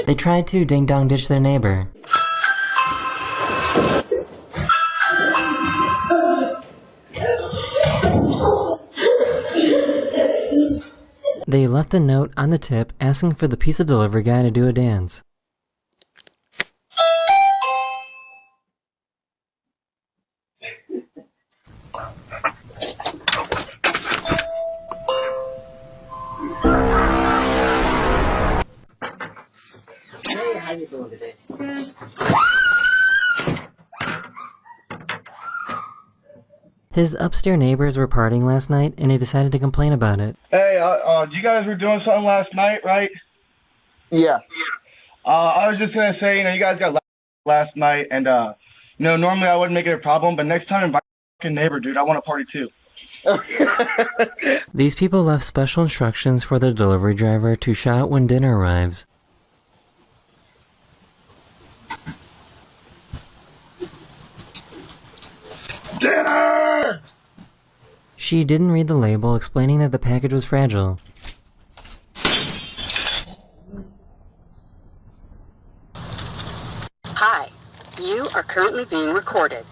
They tried to ding-dong ditch their neighbor. They left a note on the tip asking for the pizza delivery guy to do a dance. Hey, how you doing today? Good. His upstairs neighbors were partying last night, and he decided to complain about it. Hey, you guys were doing something last night, right? Yeah. I was just gonna say, you guys got last night, and normally I wouldn't make it a problem, but next time invite my fucking neighbor, dude. I want to party too. These people left special instructions for their delivery driver to shout when dinner arrives. Dinner! She didn't read the label explaining that the package was fragile. Hi, you are currently being recorded.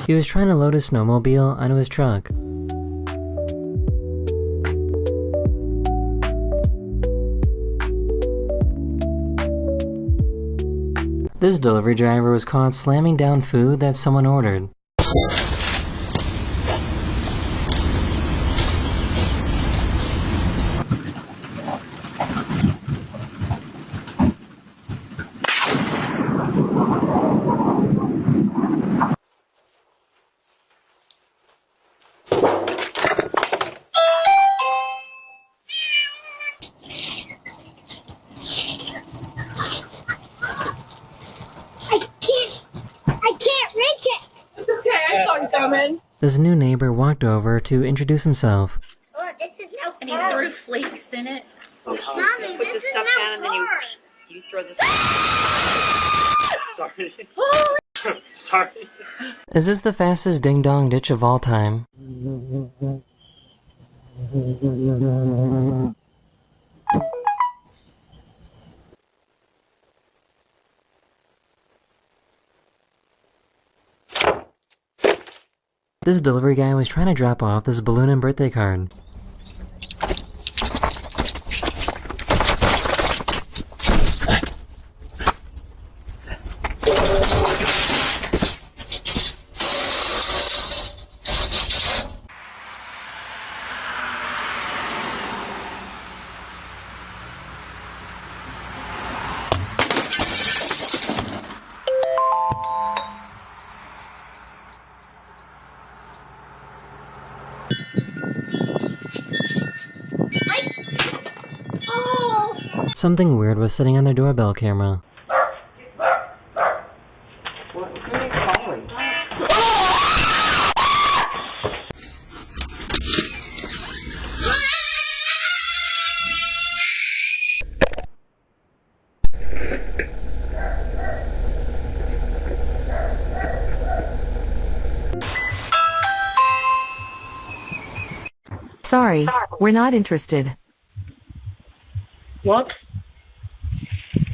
He was trying to load his snowmobile onto his truck. This delivery driver was caught slamming down food that someone ordered. This new neighbor walked over to introduce himself. Look, this is no And he threw flakes in it. Mommy, Put the this is stuff no down and then pork. you throw the Sorry. Sorry. Is this the fastest ding-dong ditch of all time? This delivery guy was trying to drop off this balloon and birthday card. Something weird was sitting on their doorbell camera. Who are you calling? Sorry, we're not interested. What?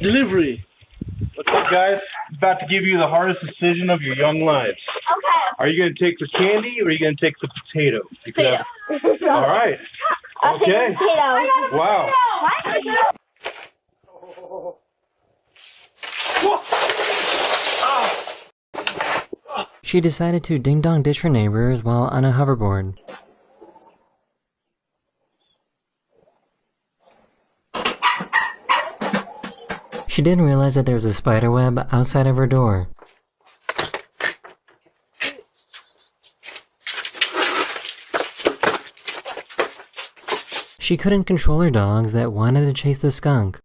Delivery. What's up, guys? About to give you the hardest decision of your young lives. Okay. Are you going to take the candy or are you going to take the potato? Potato. All right. I'll take Okay. the potato. Wow. What? She decided to ding-dong ditch her neighbors while on a hoverboard. She didn't realize that there was a spider web outside of her door. She couldn't control her dogs that wanted to chase the skunk.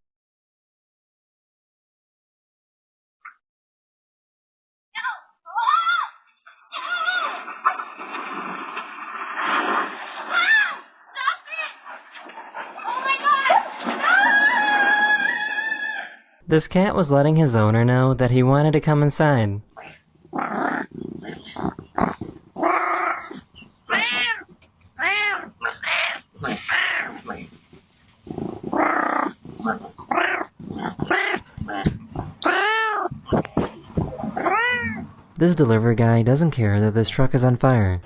This cat was letting his owner know that he wanted to come inside. This delivery guy doesn't care that this truck is on fire.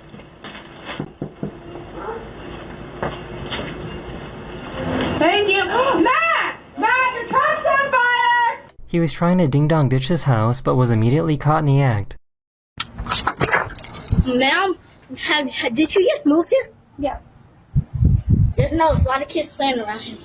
Thank you. Matt! Matt, your truck's on fire! He was trying to ding-dong ditch his house, but was immediately caught in the act. Ma'am, did you just move here? Yeah. There's a lot of kids playing around here.